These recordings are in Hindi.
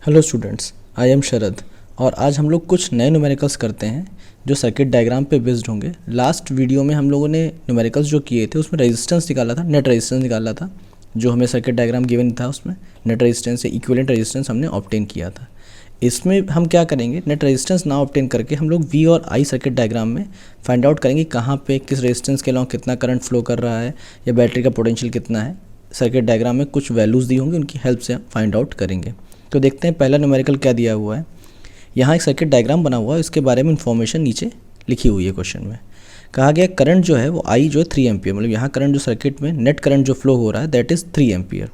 हेलो स्टूडेंट्स, आई एम शरद और आज हम लोग कुछ नए न्यूमेरिकल्स करते हैं जो सर्किट डायग्राम पे बेस्ड होंगे। लास्ट वीडियो में हम लोगों ने न्यूमेरिकल्स जो किए थे उसमें रेजिस्टेंस निकाला था, नेट रेजिस्टेंस निकाला था। जो हमें सर्किट डायग्राम गिवन था उसमें नेट रेजिस्टेंस से इक्विवेलेंट रेजिस्टेंस हमने ऑब्टेन किया था। इसमें हम क्या करेंगे, नेट रेजिस्टेंस ना ऑब्टेन करके हम लोग वी और आई सर्किट डायग्राम में फाइंड आउट करेंगे कहाँ पे किस रेजिस्टेंस के अलॉन्ग कितना करंट फ्लो कर रहा है या बैटरी का पोटेंशियल कितना है। सर्किट डायग्राम में कुछ वैल्यूज़ दी होंगी, उनकी हेल्प से हम फाइंड आउट करेंगे। तो देखते हैं पहला न्यूमेरिकल क्या दिया हुआ है। यहाँ एक सर्किट डायग्राम बना हुआ है, इसके बारे में इन्फॉर्मेशन नीचे लिखी हुई है। क्वेश्चन में कहा गया करंट जो है वो आई जो है 3 एम्पियर, मतलब यहाँ करंट जो सर्किट में नेट करंट जो फ्लो हो रहा है दैट इज़ 3 एम्पियर।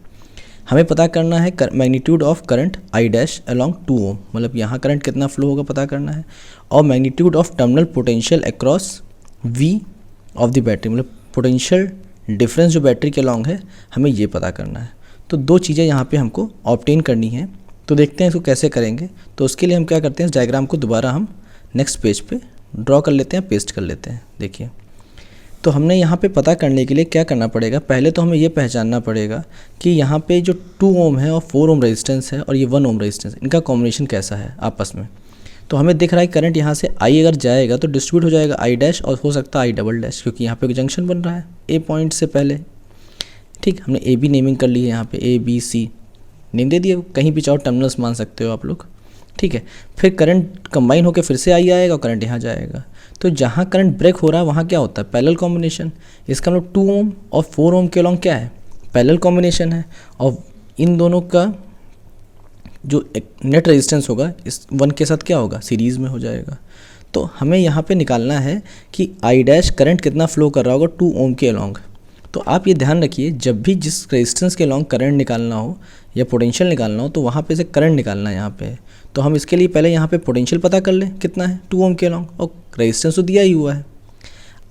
हमें पता करना है magnitude of current I dash along 2 ओम, मतलब यहाँ करंट कितना फ्लो होगा पता करना है, और magnitude of terminal potential across V of the battery, मतलब पोटेंशियल डिफरेंस जो बैटरी के अलॉन्ग है हमें ये पता करना है। तो दो चीज़ें यहाँ पे हमको ऑब्टेन करनी है। तो देखते हैं इसको कैसे करेंगे। तो उसके लिए हम क्या करते हैं, इस डायग्राम को दोबारा हम नेक्स्ट पेज पे ड्रॉ कर लेते हैं, पेस्ट कर लेते हैं। देखिए, तो हमने यहाँ पे पता करने के लिए क्या करना पड़ेगा, पहले तो हमें ये पहचानना पड़ेगा कि यहाँ पे जो 2 ओम है और 4 ओम रेजिस्टेंस है और ये 1 ओम रेजिस्टेंस, इनका कॉम्बिनेशन कैसा है आपस में। तो हमें दिख रहा है करंट यहाँ से आई अगर जाएगा तो डिस्ट्रीब्यूट हो जाएगा आई डैश और हो सकता है आई डबल डैश, क्योंकि यहाँ पे जंक्शन बन रहा है ए पॉइंट से पहले। ठीक, हमने ए बी नेमिंग कर ली है, यहाँ पे ए बी सी नेम दे दिए, कहीं भी चाहो टर्मिनल्स मान सकते हो आप लोग। ठीक है, फिर करंट कंबाइन होकर फिर से आई आएगा और करंट यहाँ जाएगा। तो जहाँ करंट ब्रेक हो रहा है वहाँ क्या होता है, पैरेलल कॉम्बिनेशन। इसका मतलब 2 ओम और 4 ओम के अलॉन्ग क्या है, पैरेलल कॉम्बिनेशन है, और इन दोनों का जो नेट रेजिस्टेंस होगा इस 1 के साथ क्या होगा, सीरीज़ में हो जाएगा। तो हमें यहाँ पे निकालना है कि आई डैश करंट कितना फ्लो कर रहा होगा 2 ओम के अलॉन्ग। तो आप ये ध्यान रखिए, जब भी जिस रेजिस्टेंस के अलॉन्ग करंट निकालना हो या पोटेंशियल निकालना हो तो वहाँ पे से करंट निकालना है यहाँ पे। तो हम इसके लिए पहले यहाँ पे पोटेंशियल पता कर लें कितना है 2 ओम के अलॉन्ग, और रेजिस्टेंस तो दिया ही हुआ है।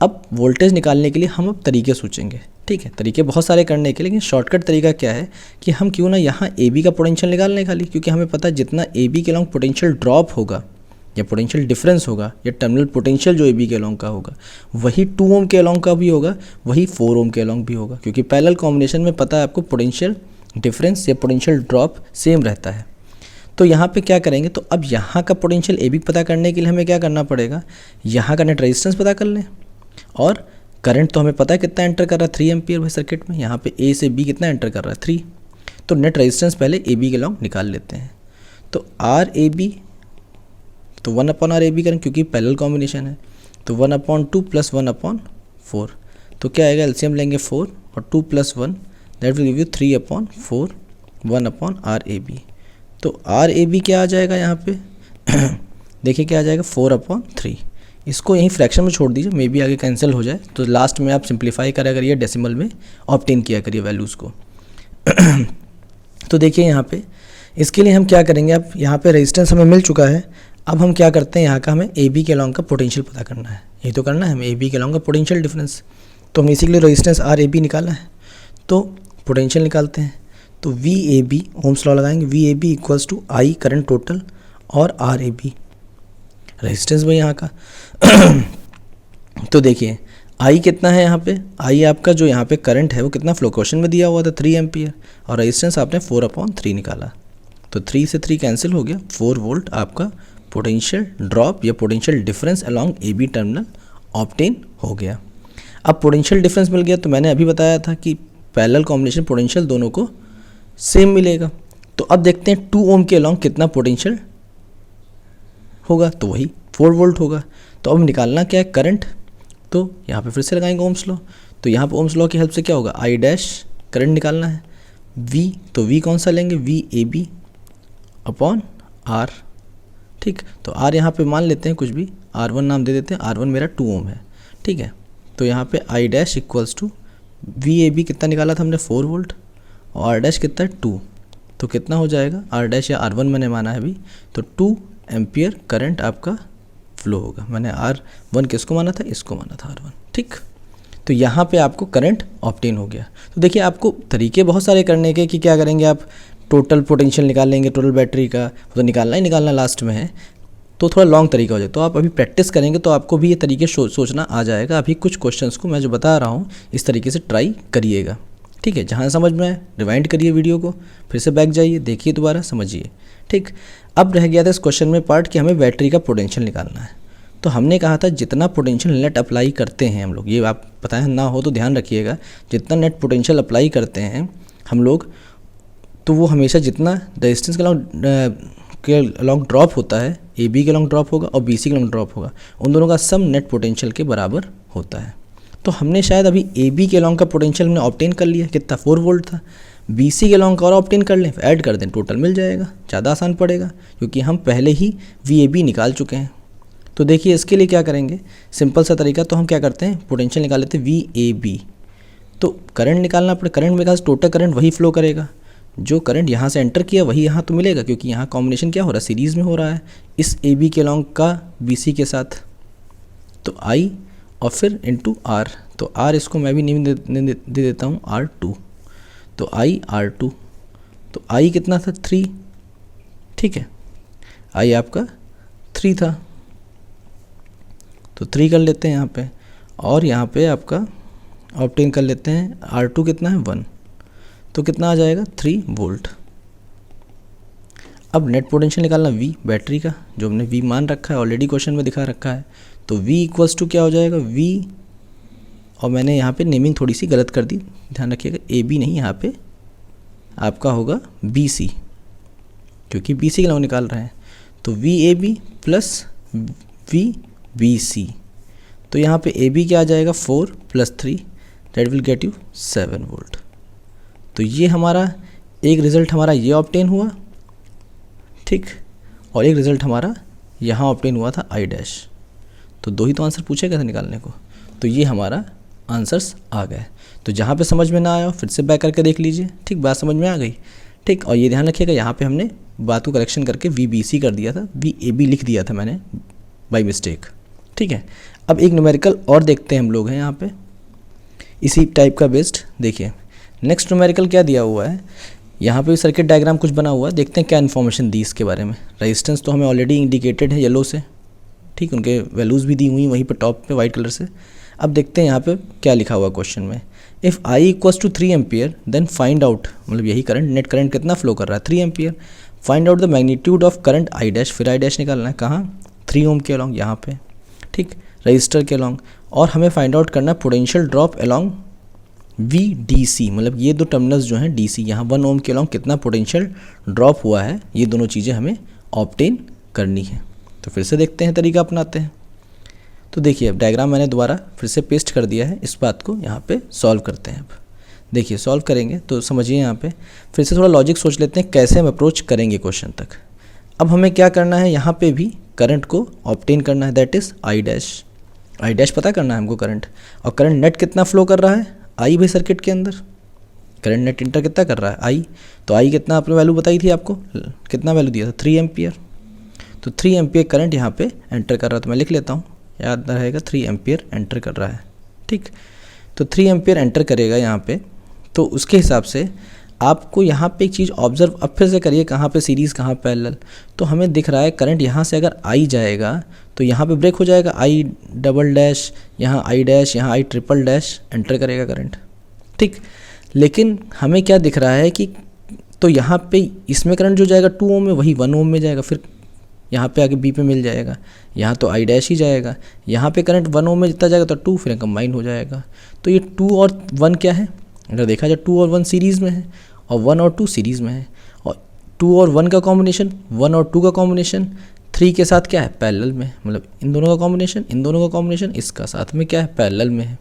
अब वोल्टेज निकालने के लिए हम अब तरीके सोचेंगे। ठीक है, तरीके बहुत सारे करने के, लेकिन शॉर्टकट तरीका क्या है कि हम क्यों ना यहाँ ए बी का पोटेंशियल निकाल लें खाली, क्योंकि हमें पता है जितना ए बी के अलॉन्ग पोटेंशियल ड्रॉप होगा या पोटेंशियल डिफरेंस होगा या टर्मिनल पोटेंशियल जो ए बी के अलॉन्ग का होगा वही 2 ओम के अलॉन्ग का भी होगा, वही 4 ओम के अलॉन्ग भी होगा, क्योंकि पैरेलल कॉम्बिनेशन में पता है आपको पोटेंशियल डिफरेंस या पोटेंशियल ड्रॉप सेम रहता है। तो यहाँ पे क्या करेंगे, तो अब यहाँ का पोटेंशियल ए बी पता करने के लिए हमें क्या करना पड़ेगा, यहाँ का नेट रेजिस्टेंस पता कर लें, और करंट तो हमें पता है कितना एंटर कर रहा है 3 एम्पियर भाई सर्किट में, यहाँ पे ए से बी कितना एंटर कर रहा है 3। तो नेट रेजिस्टेंस पहले ए बी के अलॉन्ग निकाल लेते हैं। तो आर ए बी, तो 1/आर ए बी करें क्योंकि पैरेलल कॉम्बिनेशन है, तो 1/2 + 1/4। तो क्या आएगा, एलसीएम लेंगे 4 और 2 + 1 दैट विल गिव यू 3/4 1/आर ए बी। तो आर ए बी क्या आ जाएगा यहाँ पे देखिए क्या आ जाएगा 4/3। इसको यहीं फ्रैक्शन में छोड़ दीजिए, मे बी आगे कैंसिल हो जाए, तो लास्ट में आप सिंप्लीफाई करा करिए, डेसिमल में ऑब्टेन किया करिए वैल्यूज़ को तो देखिए यहाँ पे इसके लिए हम क्या करेंगे, अब यहाँ पे रेजिस्टेंस हमें मिल चुका है। अब हम क्या करते हैं, यहाँ का हमें ए बी के अलॉन्ग का पोटेंशियल पता करना है, यही तो करना है हमें, ए बी के अलॉन्ग का पोटेंशियल डिफरेंस। तो हम इसी के लिए रेजिस्टेंस आर ए बी निकाला है, तो पोटेंशियल निकालते हैं। तो वी ए बी ओम्स लॉ लगाएंगे, V A b equals to I current total और आर ए बी रेजिस्टेंस भाई यहाँ का तो देखिए आई कितना है यहाँ पे, आई आपका जो यहाँ पे करंट है वो कितना फ्लो, क्वेश्चन में दिया हुआ था 3 एम्पियर, और रेजिस्टेंस आपने 4/3 निकाला। तो 3 से 3 कैंसिल हो गया, 4 वोल्ट आपका पोटेंशियल ड्रॉप या potential difference along A B terminal obtain हो गया। अब पोटेंशियल डिफरेंस मिल गया, तो मैंने अभी बताया था कि पैरेलल कॉम्बिनेशन पोटेंशियल दोनों को सेम मिलेगा। तो अब देखते हैं 2 ओम के अलॉन्ग कितना पोटेंशियल होगा, तो वही 4 वोल्ट होगा। तो अब निकालना क्या है करंट, तो यहाँ पे फिर से लगाएंगे ओम्स लॉ। तो यहाँ पे ओम्स लॉ की हेल्प से क्या होगा, आई डैश करंट निकालना है, वी तो वी कौन सा लेंगे, वी ए बी अपॉन आर। ठीक, तो आर यहाँ पे मान लेते हैं कुछ भी, R1 नाम दे देते हैं, R1 मेरा 2 ओम है। ठीक है, तो यहाँ पे I dash equals to V A B कितना निकाला था हमने 4 वोल्ट, और आर डैश कितना है 2, तो कितना हो जाएगा आर डैश या R1 मैंने माना है अभी, तो 2 एम्पियर करंट आपका फ्लो होगा। मैंने R1 किसको माना था, इसको माना था R1। ठीक, तो यहाँ पे आपको करंट ऑब्टेन हो गया। तो देखिए आपको तरीके बहुत सारे करने के, कि क्या करेंगे आप टोटल पोटेंशियल निकाल लेंगे, टोटल बैटरी का वो तो निकालना ही निकालना लास्ट में है, तो थोड़ा लॉन्ग तरीका हो जाए। तो आप अभी प्रैक्टिस करेंगे तो आपको भी ये तरीके सोचना आ जाएगा। अभी कुछ क्वेश्चंस को मैं जो बता रहा हूँ इस तरीके से ट्राई करिएगा। ठीक है, जहाँ समझ में आए रिवाइंड करिए वीडियो को, फिर से बैक जाइए, देखिए दोबारा, समझिए। ठीक, अब रह गया था इस क्वेश्चन में पार्ट कि हमें बैटरी का पोटेंशियल निकालना है। तो हमने कहा था जितना पोटेंशियल नेट अप्लाई करते हैं हम लोग, ये आप पता है ना हो तो ध्यान रखिएगा, जितना नेट पोटेंशियल अप्लाई करते हैं हम लोग, तो वो हमेशा जितना रेजिस्टेंस के अलॉन्ग ड्रॉप होता है, ए बी के अलॉन्ग ड्रॉप होगा और बी सी के अलॉन्ग ड्रॉप होगा, उन दोनों का सम नेट पोटेंशियल के बराबर होता है। तो हमने शायद अभी ए बी के अलॉन्ग का पोटेंशियल हमने ऑब्टेन कर लिया, कितना 4 वोल्ट था, बी सी के अलॉन्ग का और ऑब्टेन कर लें, ऐड कर दें, टोटल मिल जाएगा, ज़्यादा आसान पड़ेगा क्योंकि हम पहले ही वी ए बी निकाल चुके हैं। तो देखिए इसके लिए क्या करेंगे, सिंपल सा तरीका, तो हम क्या करते हैं पोटेंशियल निकाल लेते हैं वी ए बी। तो करंट निकालना पड़े, करंट में खास टोटल करंट वही फ्लो करेगा, जो करंट यहाँ से एंटर किया वही यहाँ तो मिलेगा, क्योंकि यहाँ कॉम्बिनेशन क्या हो रहा है, सीरीज़ में हो रहा है इस ए बी के अलॉन्ग का बी सी के साथ। तो आई और फिर इंटू आर, तो आर इसको मैं भी नेम दे देता हूँ R2, तो आई R2, तो आई कितना था 3, ठीक है, आई आपका 3 था, तो 3 कर लेते हैं यहाँ पे, और यहाँ पे आपका ऑब्टेन कर लेते हैं R2 कितना है 1, तो कितना आ जाएगा 3 वोल्ट। अब नेट पोटेंशियल निकालना V बैटरी का, जो हमने V मान रखा है, ऑलरेडी क्वेश्चन में दिखा रखा है, तो V इक्वल्स टू क्या हो जाएगा V, और मैंने यहाँ पे नेमिंग थोड़ी सी गलत कर दी, ध्यान रखिएगा, ए बी नहीं, यहाँ पे आपका होगा बी सी, क्योंकि बी सी के अलॉन्ग निकाल रहे हैं, तो वी ए B plus V B C, तो यहाँ पे ए बी क्या आ जाएगा 4 + 3, that will get you 7 volt. तो ये हमारा एक रिज़ल्ट हमारा ये ऑब्टेन हुआ, ठीक, और एक रिज़ल्ट हमारा यहाँ ऑब्टेन हुआ था आई डैश। तो 2 ही तो आंसर पूछे गए थे निकालने को, तो ये हमारा आंसर्स आ गए। तो जहाँ पे समझ में ना आया फिर से बैक करके देख लीजिए, ठीक, बात समझ में आ गई, ठीक। और ये ध्यान रखिएगा यहाँ पे हमने बात को करेक्शन करके वी बी सी कर दिया था, वी ए बी लिख दिया था मैंने बाय मिस्टेक, ठीक है। अब एक न्यूमेरिकल और देखते हैं हम लोग हैं यहाँ पे इसी टाइप का बेस्ड। देखिए नेक्स्ट न्यूमेरिकल क्या दिया हुआ है, यहाँ पे सर्किट डायग्राम कुछ बना हुआ है, देखते हैं क्या इन्फॉर्मेशन दी इसके बारे में। रेजिस्टेंस तो हमें ऑलरेडी इंडिकेटेड है येलो से, ठीक, उनके वैल्यूज़ भी दी हुई वहीं पर टॉप पे वाइट कलर से। अब देखते हैं यहाँ पे क्या लिखा हुआ क्वेश्चन में, if I equals to 3 ampere then find out, मतलब यही करंट, नेट करंट कितना फ्लो कर रहा है 3 ampere, find out the magnitude of current I dash, फिर आई डैश निकालना है कहाँ 3 ओम के अलॉन्ग यहाँ पे, ठीक, रजिस्टर के अलॉन्ग, और हमें फाइंड आउट करना है potential drop along V D C, मतलब ये दो टर्मिनल्स जो हैं डी सी, यहाँ 1 ओम के अलॉन्ग कितना पोटेंशियल ड्रॉप हुआ है, ये दोनों चीज़ें हमें ऑब्टेन करनी है। तो फिर से देखते हैं तरीका अपनाते हैं। तो देखिए अब डायग्राम मैंने दोबारा फिर से पेस्ट कर दिया है, इस बात को यहाँ पे सॉल्व करते हैं। अब देखिए सॉल्व करेंगे तो समझिए, यहाँ पे फिर से थोड़ा लॉजिक सोच लेते हैं कैसे हम अप्रोच करेंगे क्वेश्चन तक। अब हमें क्या करना है, यहाँ पे भी करंट को ऑब्टेन करना है, that is I dash, I dash पता करना है हमको करंट, और करंट नेट कितना फ्लो कर रहा है आई भाई सर्किट के अंदर, करंट नेट इंटर कितना कर रहा है आई, तो आई कितना आपने वैल्यू बताई थी आपको, कितना वैल्यू दिया था 3 एम्पियर, तो 3 एम्पियर करंट यहाँ पे एंटर कर रहा है, तो मैं लिख लेता हूँ, याद रहेगा 3 एम्पियर एंटर कर रहा है, ठीक। तो 3 एम्पियर एंटर करेगा यहाँ पे, तो उसके हिसाब से आपको यहाँ पे एक चीज़ ऑब्जर्व अब फिर से करिए, कहाँ पे सीरीज़ कहाँ पैरेलल, तो हमें दिख रहा है करंट यहाँ से अगर आई जाएगा तो यहाँ पे ब्रेक हो जाएगा, आई डबल डैश, यहाँ आई डैश, यहाँ आई ट्रिपल डैश एंटर करेगा करंट, ठीक। लेकिन हमें क्या दिख रहा है कि तो यहाँ पे इसमें करंट जो जाएगा 2 ओम में वही 1 ओम में जाएगा, फिर यहाँ पे आगे बी पे मिल जाएगा, यहाँ तो आई डैश ही जाएगा, यहाँ पे करंट 1 ओम में जितना जाएगा तो 2 फिर कंबाइन हो जाएगा। तो ये 2 और 1 क्या है, अगर देखा जाए 2 और 1 सीरीज़ में है, और 1 और 2 सीरीज़ में है, और 2 और 1 का कॉम्बिनेशन, 1 और 2 का कॉम्बिनेशन 3 के साथ क्या है पैरेलल में, मतलब इन दोनों का कॉम्बिनेशन, इन दोनों का कॉम्बिनेशन इसका साथ में क्या है पैरेलल में है।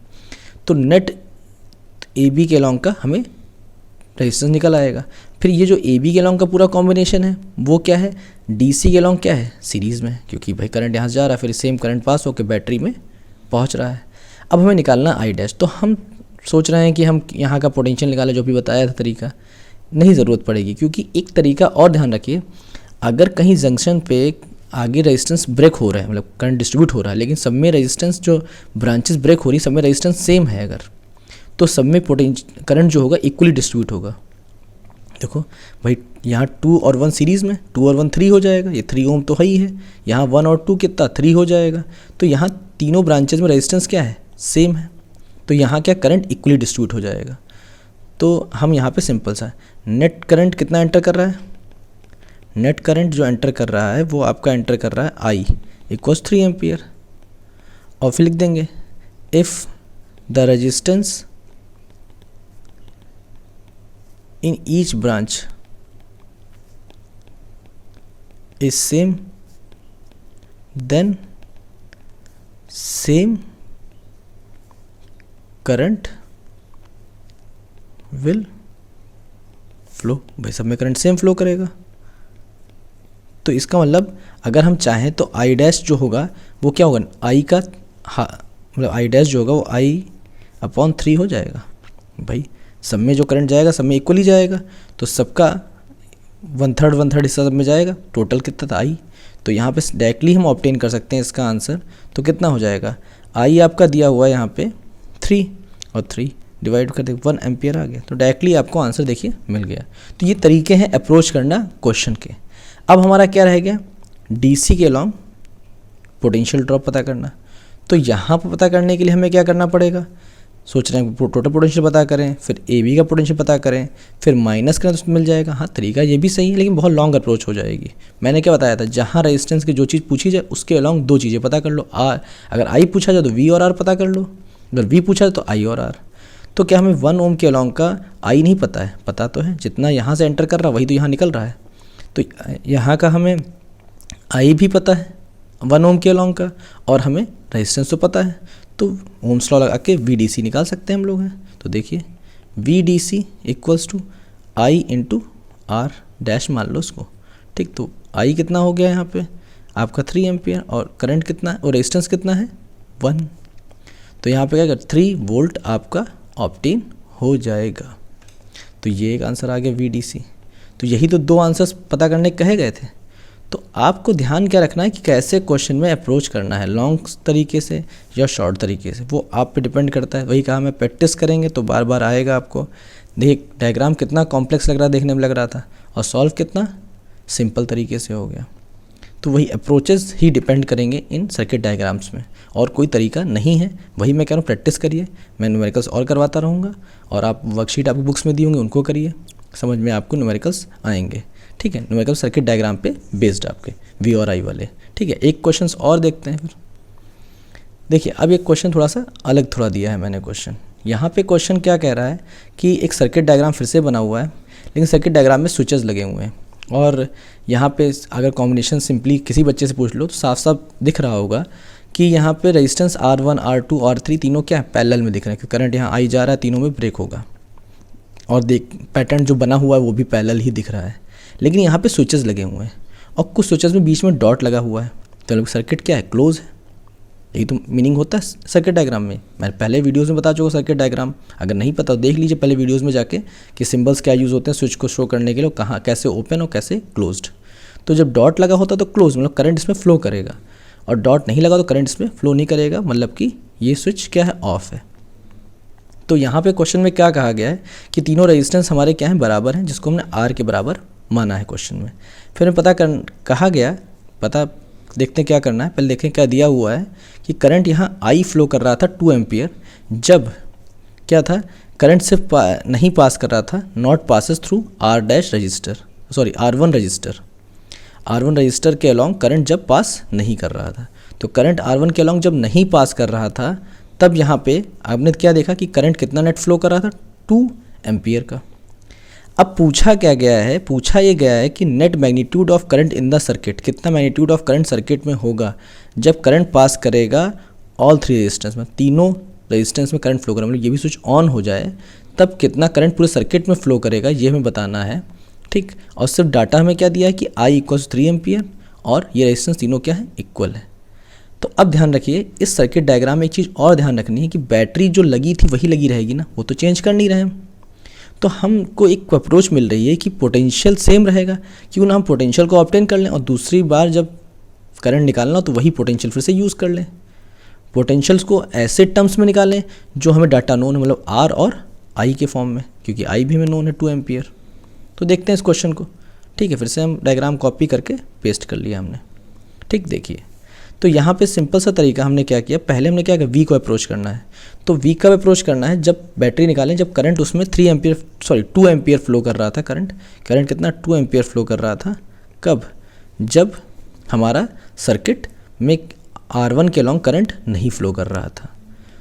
तो नेट ए बी के अलॉन्ग का हमें रेजिस्टेंस निकल आएगा। फिर ये जो ए बी के अलॉन्ग का पूरा कॉम्बिनेशन है वो क्या है, डी सी के अलॉन्ग क्या है सीरीज़ में, क्योंकि भाई करंट यहाँ से जा रहा है, फिर सेम करंट पास होकर बैटरी में पहुँच रहा है। अब हमें निकालना आई डैश, तो हम सोच रहे हैं कि हम यहाँ का पोटेंशियल निकालें, जो भी बताया था तरीका, नहीं ज़रूरत पड़ेगी, क्योंकि एक तरीका और ध्यान रखिए, अगर कहीं जंक्शन पे आगे रेजिस्टेंस ब्रेक हो रहा है, मतलब करंट डिस्ट्रीब्यूट हो रहा है, लेकिन सब में रेजिस्टेंस जो ब्रांचेस ब्रेक हो रही, सब में रेजिस्टेंस सेम है अगर, तो सब में करंट जो होगा इक्वली डिस्ट्रीब्यूट होगा। देखो भाई यहाँ 2 और 1 सीरीज़ में, 2 और 1 3 हो जाएगा, ये 3 ओम तो है ही है, यहाँ 1 और 2 कितना 3 हो जाएगा, तो यहाँ तीनों ब्रांचेज में रेजिस्टेंस क्या है सेम है, तो यहाँ क्या करंट इक्वली डिस्ट्रीब्यूट हो जाएगा। तो हम यहाँ पे सिंपल सा नेट करंट कितना एंटर कर रहा है, नेट करंट जो एंटर कर रहा है वो आपका एंटर कर रहा है आई इक्वल्स 3 एम्पियर। और फिर लिख देंगे if the resistance in each branch is same then same current will flow. भाई सब में करंट सेम फ्लो करेगा। तो इसका मतलब अगर हम चाहें तो आई डैश जो होगा वो क्या होगा, आई का मतलब आई डैश जो होगा वो आई अपॉन 3 हो जाएगा। भाई सब में जो करंट जाएगा सब में इक्वल ही जाएगा, तो सबका 1/3 हिस्सा सब में जाएगा, टोटल कितना था आई। तो यहाँ पे डायरेक्टली हम ऑब्टेन कर सकते हैं इसका आंसर। तो कितना हो जाएगा, आई आपका दिया हुआ है यहाँ पे 3 और 3 डिवाइड कर दे 1 एम्पियर आ गया। तो डायरेक्टली आपको आंसर देखिए मिल गया। तो ये तरीके हैं अप्रोच करना क्वेश्चन के। अब हमारा क्या रह गया, डीसी के अलॉन्ग पोटेंशियल ड्रॉप पता करना। तो यहाँ पर पता करने के लिए हमें क्या करना पड़ेगा, सोच रहे हैं टोटल पोटेंशियल पता करें, फिर ए बी का पोटेंशियल पता करें, फिर माइनस करें तो मिल जाएगा। हाँ तरीका ये भी सही है, लेकिन बहुत लॉन्ग अप्रोच हो जाएगी। मैंने क्या बताया था, जहाँ रेजिस्टेंस की जो चीज़ पूछी जाए उसके अलॉन्ग 2 चीज़ें पता कर लो। अगर आई पूछा जाए तो वी और आर पता कर लो, अगर वी पूछा जाए तो आई और आर। तो क्या हमें 1 ओम के अलॉन्ग का आई नहीं पता है, पता तो है, जितना यहाँ से एंटर कर रहा वही तो यहाँ निकल रहा है। तो यहाँ का हमें आई भी पता है 1 ओम के अलॉन्ग का, और हमें रेजिस्टेंस तो पता है। तो ओम्स लॉ लगा के वी डी सी निकाल सकते हैं हम लोग हैं। तो देखिए V D C equals to I into R dash मान लो उसको, ठीक। तो आई कितना हो गया यहाँ पे आपका 3 एम्पियर, और करंट कितना है और रेजिस्टेंस कितना है 1। तो यहाँ पे क्या कर 3 वोल्ट आपका ऑब्टेन हो जाएगा। तो ये एक आंसर आ गया वी डी सी। तो यही तो 2 आंसर्स पता करने कहे गए थे। तो आपको ध्यान क्या रखना है कि कैसे क्वेश्चन में अप्रोच करना है, लॉन्ग तरीके से या शॉर्ट तरीके से, वो आप पे डिपेंड करता है। वही कहा मैं, प्रैक्टिस करेंगे तो बार बार आएगा आपको। देख डायग्राम कितना कॉम्प्लेक्स लग रहा, देखने में लग रहा था, और सॉल्व कितना सिंपल तरीके से हो गया। तो वही अप्रोचेस ही डिपेंड करेंगे इन सर्किट डायग्राम्स में, और कोई तरीका नहीं है। वही मैं कह रहा हूँ, प्रैक्टिस करिए। मैं न्यूमेरिकल्स और करवाता रहूँगा, और आप वर्कशीट आपकी बुक्स में दी होंगी उनको करिए, समझ में आपको न्यूमेरिकल्स आएंगे, ठीक है। न्यूमेरिकल सर्किट डायग्राम पे बेस्ड आपके वी और आई वाले, ठीक है। एक क्वेश्चन और देखते हैं फिर। देखिए अब एक क्वेश्चन थोड़ा सा अलग थोड़ा दिया है मैंने क्वेश्चन। यहाँ पे क्वेश्चन क्या कह रहा है कि एक सर्किट डायग्राम फिर से बना हुआ है, लेकिन सर्किट डायग्राम में स्विचेस लगे हुए हैं, और यहाँ पे अगर कॉम्बिनेशन सिंपली किसी बच्चे से पूछ लो तो साफ साफ दिख रहा होगा कि यहाँ पे रेजिस्टेंस R1, R2, R3 तीनों क्या है पैरेलल में दिख रहे हैं, क्योंकि करंट यहाँ आई जा रहा है, तीनों में ब्रेक होगा। और देख पैटर्न जो बना हुआ है वो भी पैरेलल ही दिख रहा है, लेकिन यहाँ पे स्विचेस लगे हुए हैं, और कुछ स्विचेस में बीच में डॉट लगा हुआ है। तो सर्किट क्या है, क्लोज है। यही तो मीनिंग होता है सर्किट डायग्राम में। मैं पहले वीडियोस में बता चुका सर्किट डायग्राम, अगर नहीं पता तो देख लीजिए पहले वीडियोस में जाके कि सिंबल्स क्या यूज़ होते हैं स्विच को शो करने के लिए, कहाँ कैसे ओपन और कैसे क्लोज्ड। तो जब डॉट लगा होता तो क्लोज, मतलब करंट इसमें फ्लो करेगा, और डॉट नहीं लगा तो करंट इसमें फ्लो नहीं करेगा, मतलब कि ये स्विच क्या है, ऑफ है। तो यहाँ पे क्वेश्चन में क्या कहा गया है कि तीनों रेजिस्टेंस हमारे क्या हैं, बराबर हैं, जिसको हमने आर के बराबर माना है क्वेश्चन में। फिर हमें कहा गया, पता देखते हैं क्या करना है। पहले देखें क्या दिया हुआ है कि करंट यहाँ आई फ्लो कर रहा था 2 एम्पियर, जब क्या था करंट सिर्फ नहीं पास कर रहा था, not passes through R dash resistor, sorry R1 resistor, R1 resistor के अलॉन्ग करंट जब पास नहीं कर रहा था। तो करंट R1 के अलॉन्ग जब नहीं पास कर रहा था, तब यहाँ पे आपने क्या देखा कि करंट कितना नेट फ्लो कर रहा था, 2 एम्पियर का। अब पूछा क्या गया है, पूछा ये गया है कि net magnitude of current in the circuit, कितना मैग्नीट्यूड ऑफ करंट सर्किट में होगा जब करंट पास करेगा ऑल 3 रेजिस्टेंस में, तीनों रेजिस्टेंस में करंट फ्लो करेगा, मतलब ये भी स्विच ऑन हो जाए तब कितना करंट पूरे सर्किट में फ्लो करेगा, ये हमें बताना है, ठीक। और सिर्फ डाटा हमें क्या दिया है कि I इक्वल्स 3 एम्पियर, और ये रेजिस्टेंस तीनों क्या है, इक्वल है। तो अब ध्यान रखिए इस सर्किट डायग्राम में एक चीज़ और ध्यान रखनी है कि बैटरी जो लगी थी वही लगी रहेगी ना, वो तो चेंज कर नहीं रहे हम। तो हमको एक अप्रोच मिल रही है कि पोटेंशियल सेम रहेगा, क्यों ना हम पोटेंशियल को ऑब्टेन कर लें और दूसरी बार जब करंट निकालना हो तो वही पोटेंशियल फिर से यूज़ कर लें। पोटेंशियल्स को ऐसे टर्म्स में निकालें जो हमें डाटा नोन है, मतलब आर और आई के फॉर्म में, क्योंकि आई भी हमें नोन है 2 एम्पियर। तो देखते हैं इस क्वेश्चन को, ठीक है। फिर से हम डायग्राम कॉपी करके पेस्ट कर लिया हमने, ठीक। देखिए तो यहाँ पे सिंपल सा तरीका हमने क्या किया, पहले हमने क्या किया, वी को अप्रोच करना है। तो वी कब अप्रोच करना है, जब बैटरी निकालें, जब करंट उसमें 2 एम्पियर फ्लो कर रहा था। करंट कितना 2 एम्पियर फ्लो कर रहा था। कब, जब हमारा सर्किट में R1 के अलॉन्ग करंट नहीं फ्लो कर रहा था।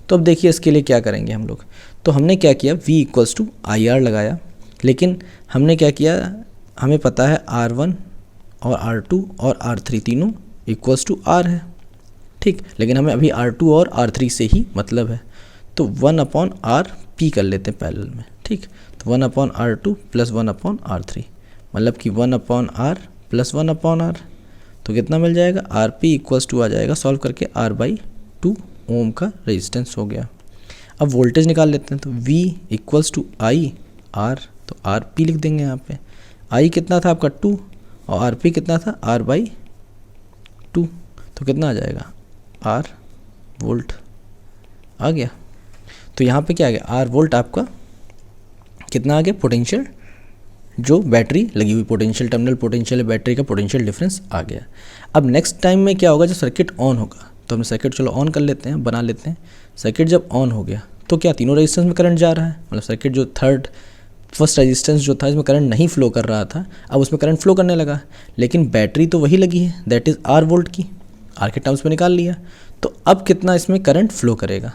तो अब देखिए इसके लिए क्या करेंगे हम लोग। तो हमने क्या किया, V = IR लगाया, लेकिन हमने क्या किया, हमें पता है R1 और R2 और R3 तीनों =R है, ठीक। लेकिन हमें अभी R2 और R3 से ही मतलब है, तो 1/RP कर लेते हैं पैरेलल में, ठीक। तो 1/R2 + 1/R3 मतलब कि 1/R + 1/R। तो कितना मिल जाएगा, RP = आ जाएगा सॉल्व करके R/2 ओम का रेजिस्टेंस हो गया। अब वोल्टेज निकाल लेते हैं, तो V = IR, तो RP लिख देंगे यहाँ पे। I कितना था आपका 2 और RP कितना था R/2, तो कितना आ जाएगा R वोल्ट आ गया। तो यहाँ पे क्या आ गया, R वोल्ट आपका कितना आ गया, पोटेंशियल जो बैटरी लगी हुई पोटेंशियल टर्मिनल पोटेंशियल बैटरी का पोटेंशियल डिफरेंस आ गया। अब नेक्स्ट टाइम में क्या होगा, जब सर्किट ऑन होगा, तो हम सर्किट चलो ऑन कर लेते हैं, बना लेते हैं। सर्किट जब ऑन हो गया तो क्या तीनों रेजिस्टेंस में करंट जा रहा है, मतलब सर्किट जो फर्स्ट रेजिस्टेंस जो था इसमें करंट नहीं फ्लो कर रहा था, अब उसमें करंट फ्लो करने लगा, लेकिन बैटरी तो वही लगी है, दैट इज़ R वोल्ट की, R के टर्म्स में निकाल लिया। तो अब कितना इसमें करंट फ्लो करेगा,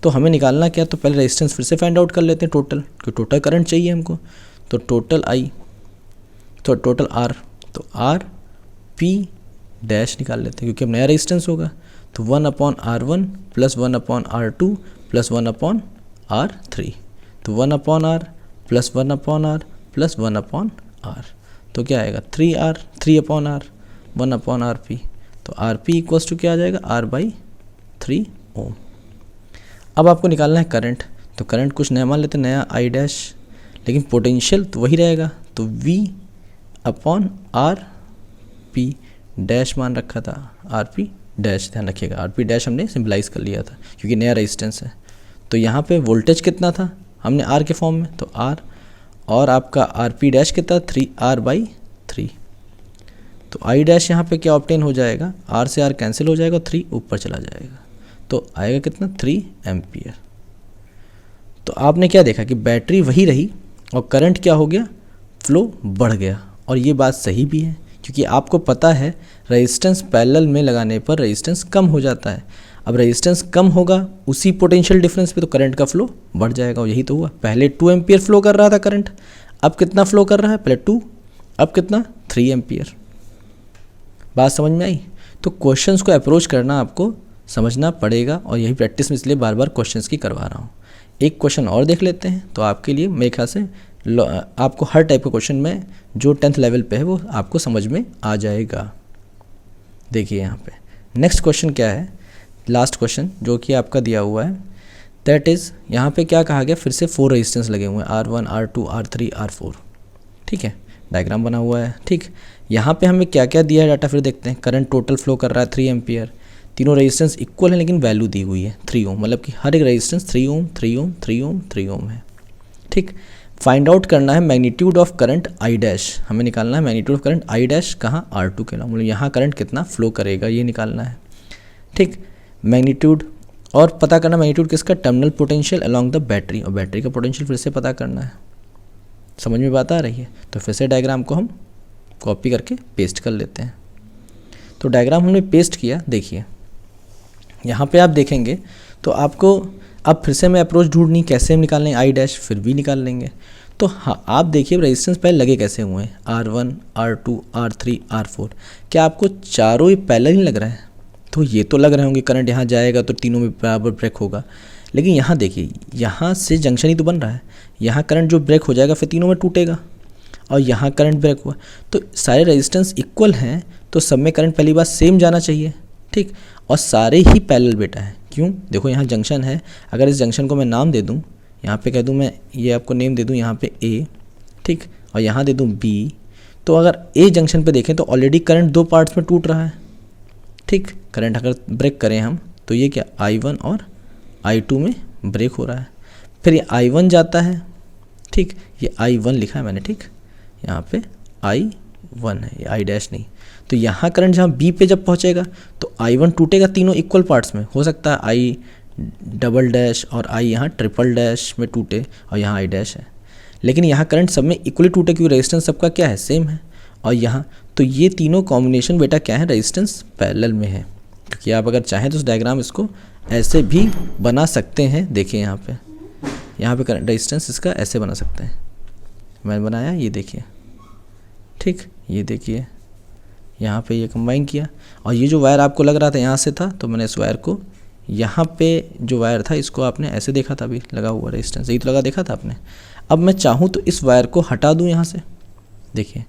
तो हमें निकालना क्या, तो पहले रेजिस्टेंस फिर से फाइंड आउट कर लेते हैं टोटल, क्योंकि टोटल करंट चाहिए हमको। तो टोटल I, तो टोटल R, तो RP डैश निकाल लेते हैं क्योंकि अब नया रेजिस्टेंस होगा। तो 1/R1 + 1/R2 + 1/R3, तो 1/R + 1/R + 1/R, तो क्या आएगा 3R 3/R 1/RP। तो RP = क्या आ जाएगा, R/3 ओम। अब आपको निकालना है करंट, तो करंट कुछ नया मान लेते हैं, नया I डैश, लेकिन पोटेंशियल तो वही रहेगा, तो V/RP डैश मान रखा था, RP डैश ध्यान रखिएगा, RP डैश हमने सिंपलाइज कर लिया था क्योंकि नया रेजिस्टेंस है। तो यहाँ पे वोल्टेज कितना था हमने R के फॉर्म में, तो R, और आपका RP डैश कितना 3R/3, तो I डैश यहाँ पे क्या ऑब्टेन हो जाएगा, R से R कैंसिल हो जाएगा, 3 ऊपर चला जाएगा, तो आएगा कितना 3 एम्पियर। तो आपने क्या देखा कि बैटरी वही रही और करंट क्या हो गया, फ्लो बढ़ गया। और ये बात सही भी है क्योंकि आपको पता है रेजिस्टेंस पैरेलल में लगाने पर रेजिस्टेंस कम हो जाता है। अब रेजिस्टेंस कम होगा उसी पोटेंशियल डिफरेंस पे, तो करंट का फ्लो बढ़ जाएगा, और यही तो हुआ। पहले 2 एम्पियर फ्लो कर रहा था करंट, अब कितना फ्लो कर रहा है, पहले 2, अब कितना 3 एम्पियर। बात समझ में आई। तो क्वेश्चंस को अप्रोच करना आपको समझना पड़ेगा, और यही प्रैक्टिस में इसलिए बार बार क्वेश्चंस की करवा रहा हूँ। एक क्वेश्चन और देख लेते हैं, तो आपके लिए मेरे ख्याल से आपको हर टाइप का क्वेश्चन में जो 10th लेवल पे है वो आपको समझ में आ जाएगा। देखिए यहाँ पे नेक्स्ट क्वेश्चन क्या है, लास्ट क्वेश्चन जो कि आपका दिया हुआ है, दैट इज़ यहाँ पे क्या कहा गया, फिर से 4 रेजिस्टेंस लगे हुए हैं, R1 R2 R3 R4, ठीक है, डायग्राम बना हुआ है, ठीक। यहाँ पे हमें क्या क्या दिया है डाटा, फिर देखते हैं। करंट टोटल फ्लो कर रहा है 3 एम्पियर, तीनों रेजिस्टेंस इक्वल है लेकिन वैल्यू दी हुई है 3 ओम, मतलब कि हर एक रेजिस्टेंस 3 ओम 3 ओम 3 ओम 3 ओम है, ठीक। फाइंड आउट करना है magnitude of current I dash, हमें निकालना है magnitude of current I dash कहाँ, R2 के अलॉन्ग, मतलब यहाँ करंट कितना फ्लो करेगा ये निकालना है, ठीक। मैग्नीट्यूड और पता करना मैग्नीट्यूड किसका, terminal potential along the battery, और बैटरी का पोटेंशियल फिर से पता करना है। समझ में बात आ रही है। तो फिर से डायग्राम को हम कॉपी करके पेस्ट कर लेते हैं। तो डायग्राम हमने पेस्ट किया, देखिए यहाँ पे आप देखेंगे तो आपको अब फिर से मैं अप्रोच ढूंढनी कैसे हम निकालें I डैश, फिर भी निकाल लेंगे। तो हाँ आप देखिए रेजिस्टेंस पहले लगे कैसे हुए हैं, R1 R2 R3 R4, क्या आपको चारों ही पैरेलल ही लग रहा है, तो ये तो लग रहे होंगे करंट यहाँ जाएगा तो तीनों में बराबर ब्रेक होगा। लेकिन यहाँ देखिए यहाँ से जंक्शन ही तो बन रहा है, यहाँ करंट जो ब्रेक हो जाएगा फिर तीनों में टूटेगा, और यहाँ करंट ब्रेक हुआ, तो सारे रेजिस्टेंस इक्वल हैं तो सब में करंट पहली बात सेम जाना चाहिए, ठीक। और सारे ही पैरेलल बेटा है, क्यों, देखो यहाँ जंक्शन है, अगर इस जंक्शन को मैं नाम दे दूँ, यहाँ पे कह दूँ मैं ये आपको नेम दे दूँ यहाँ पे A, ठीक, और यहाँ दे दूँ B, तो अगर A जंक्शन पे देखें तो ऑलरेडी करंट 2 पार्ट्स में टूट रहा है, ठीक। करंट अगर ब्रेक करें हम तो ये क्या I1 और I2 में ब्रेक हो रहा है, फिर ये I1 जाता है, ठीक, ये I1 लिखा है मैंने, ठीक, यहाँ पे 1 है, ये आई डैश नहीं। तो यहाँ करंट जहाँ बी पे जब पहुँचेगा तो I1 टूटेगा तीनों इक्वल पार्ट्स में। हो सकता है आई डबल डैश और आई यहाँ ट्रिपल डैश में टूटे और यहाँ आई डैश है, लेकिन यहाँ करंट सब में इक्वली टूटे क्योंकि रेजिस्टेंस सबका क्या है, सेम है। और यहाँ तो ये तीनों कॉम्बिनेशन बेटा क्या है, रेजिस्टेंस पैरेलल में है। क्योंकि आप अगर चाहें तो उस डायग्राम इसको ऐसे भी बना सकते हैं। देखिए यहाँ पे करंट रेजिस्टेंस इसका ऐसे बना सकते हैं। मैंने बनाया, ये देखिए, ठीक, ये देखिए यहाँ पे ये कंबाइन किया। और ये जो वायर आपको लग रहा था यहाँ से था, तो मैंने इस वायर को यहाँ पे जो वायर था इसको आपने ऐसे देखा था, अभी लगा हुआ रेजिस्टेंस यही तो लगा देखा था आपने। अब मैं चाहूँ तो इस वायर को हटा दूँ यहाँ से, देखिए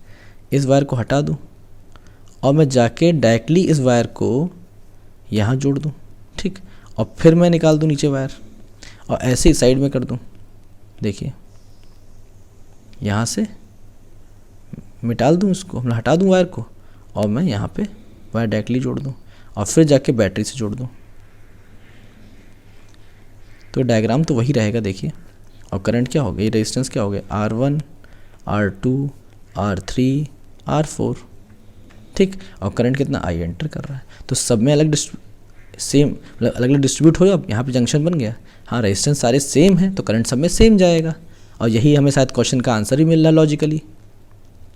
इस वायर को हटा दूँ और मैं जाके डायरेक्टली इस वायर को यहाँ जोड़ दूँ, ठीक, और फिर मैं निकाल दूँ नीचे वायर और ऐसे ही साइड में कर दूँ। देखिए यहाँ से मिटाल दूँ इसको, मतलब हटा दूँ वायर को और मैं यहाँ पे वायर डायरेक्टली जोड़ दूँ और फिर जाके बैटरी से जोड़ दूँ। तो डायग्राम तो वही रहेगा देखिए। और करंट क्या हो गया, ये रेजिस्टेंस क्या हो गया, R1 R2 R3 R4, ठीक। और करंट कितना I एंटर कर रहा है, तो सब में अलग सेम मतलब अलग अलग डिस्ट्रीब्यूट हो गया। यहाँ पे जंक्शन बन गया, हाँ रेजिस्टेंस सारे सेम हैं तो करंट सब में सेम जाएगा। और यही हमें शायद क्वेश्चन का आंसर ही मिल रहा लॉजिकली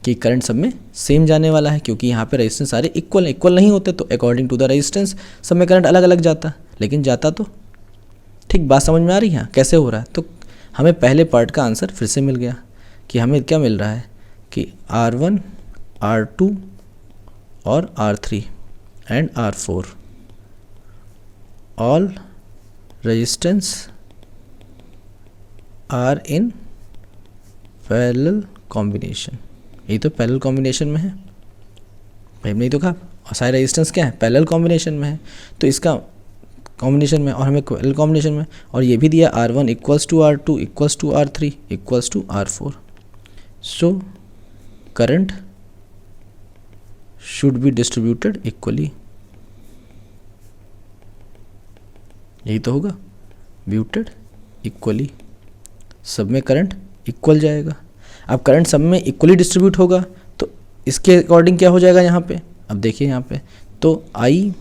कि करंट सब में सेम जाने वाला है, क्योंकि यहाँ पे रेजिस्टेंस सारे इक्वल नहीं होते तो अकॉर्डिंग टू द रेजिस्टेंस सब में करंट अलग अलग जाता, लेकिन जाता तो ठीक। बात समझ में आ रही है कैसे हो रहा है। तो हमें पहले पार्ट का आंसर फिर से मिल गया कि हमें क्या मिल रहा है कि R1 R2 और R3 and R4 all resistance are in parallel combination. यही तो पैरेलल कॉम्बिनेशन में है भाई, नहीं तो कहा, और सारे रेजिस्टेंस क्या है, पैरेलल कॉम्बिनेशन में है। तो इसका कॉम्बिनेशन में और हमें पैरेलल कॉम्बिनेशन में, और ये भी दिया R1 equals to R2 equals to R3 equals to R4। So current should be distributed equally. यही तो होगा, ब्यूटेड इक्वली, सब में करंट इक्वल जाएगा। अब करंट सब में इक्वली डिस्ट्रीब्यूट होगा तो इसके अकॉर्डिंग क्या हो जाएगा यहाँ पे, अब देखिए यहाँ पे तो आई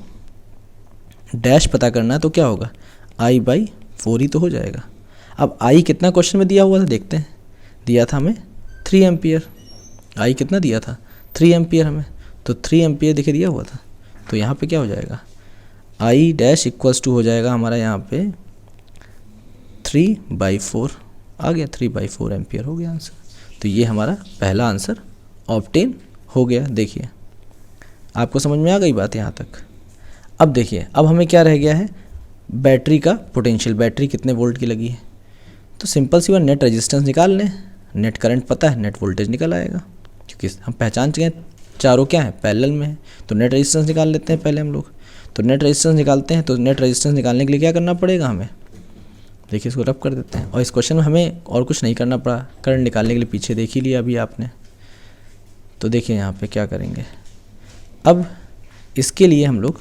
डैश पता करना है तो क्या होगा, I बाई 4 ही तो हो जाएगा। अब I कितना क्वेश्चन में दिया हुआ था देखते हैं, दिया था हमें 3 एम्पियर। I कितना दिया था 3 एम्पियर हमें, तो 3 एम्पियर देखिए दिया हुआ था। तो यहाँ पे क्या हो जाएगा, I डैश इक्वल्स टू हो जाएगा हमारा यहाँ पे 3/4 आ गया, 3/4 एम्पियर हो गया आंसर। तो ये हमारा पहला आंसर ऑब्टेन हो गया। देखिए आपको समझ में आ गई बात यहाँ तक। अब देखिए अब हमें क्या रह गया है, बैटरी का पोटेंशियल, बैटरी कितने वोल्ट की लगी है। तो सिंपल सी बात, नेट रेजिस्टेंस निकाल लें, नेट करंट पता है, नेट वोल्टेज निकल आएगा, क्योंकि हम पहचान चुके हैं चारों क्या है, पैरेलल में है। तो नेट रेजिस्टेंस निकाल लेते हैं पहले हम लोग। तो नेट रेजिस्टेंस निकालते हैं, तो नेट रेजिस्टेंस निकालने के लिए क्या करना पड़ेगा हमें, देखिए इसको रब कर देते हैं। और इस क्वेश्चन में हमें और कुछ नहीं करना पड़ा, करंट निकालने के लिए पीछे देख ही लिया अभी आपने। तो देखिए यहाँ पे क्या करेंगे, अब इसके लिए हम लोग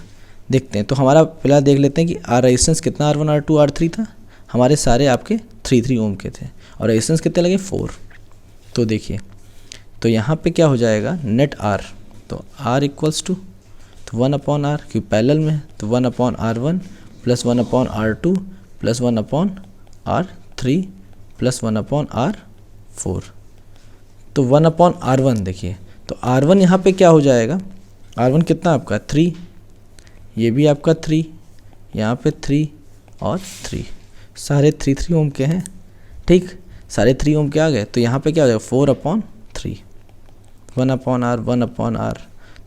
देखते हैं। तो हमारा फिलहाल देख लेते हैं कि रेजिस्टेंस कितना R1 R2 R3 था, हमारे सारे आपके 3 ओम के थे, और रेजिस्टेंस कितने लगे 4। तो देखिए तो यहाँ पे क्या हो जाएगा, नेट R, तो R इक्वल्स टू 1/R, क्योंकि पैरेलल में है तो 1/R1 plus 1/R2 plus 1/R3 plus 1/R4। तो 1/R1 देखिए, तो R1 यहाँ पे क्या हो जाएगा, R1 कितना आपका 3, ये भी आपका 3, यहाँ पे 3 और 3, सारे 3 ओम के हैं, ठीक, सारे 3 ओम के आ गए। तो यहाँ पे क्या हो जाएगा 4/3, 1/R 1/R,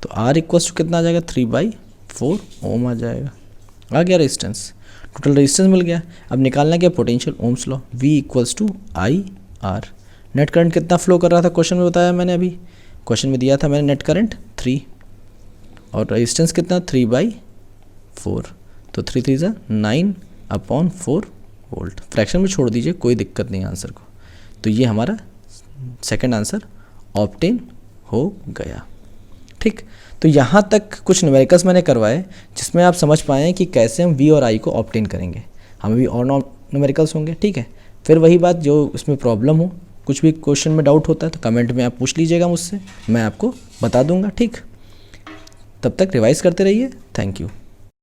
तो R इक्वल्स टू कितना आ जाएगा 3/4 ओम आ जाएगा। आ गया रेजिस्टेंस, टोटल रेजिस्टेंस मिल गया। अब निकालना क्या, potential, Ohm's law, V equals to IR। Net current कितना फ्लो कर रहा था क्वेश्चन में बताया मैंने, अभी क्वेश्चन में दिया था मैंने नेट करंट 3, और रेजिस्टेंस कितना 3/4, तो 3 3 9/4 वोल्ट। फ्रैक्शन में छोड़ दीजिए, कोई दिक्कत नहीं आंसर को। तो ये हमारा सेकंड आंसर ऑब्टेन हो गया, ठीक। तो यहाँ तक कुछ न्यूमेरिकल्स मैंने करवाए जिसमें आप समझ पाएँ कि कैसे हम V और I को ऑब्टेन करेंगे। हमें भी और न्यूमेरिकल्स होंगे, ठीक है। फिर वही बात, जो इसमें प्रॉब्लम हो, कुछ भी क्वेश्चन में डाउट होता है तो कमेंट में आप पूछ लीजिएगा मुझसे, मैं आपको बता दूंगा। ठीक, तब तक रिवाइज करते रहिए। Thank you.